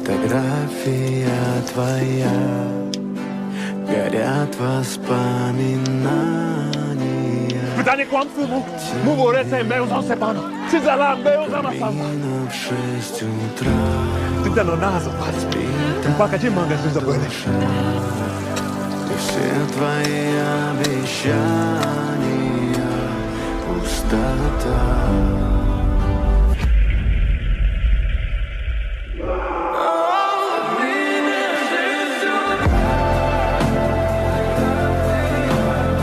Фотография твоя, горят воспоминания. Pytanie kłamstwu mu worece meus não separam. Se zala meus amassava. В 6 утра Ты да no naso, faz. Paca de manga, se zabane. и все твои обещания пустота.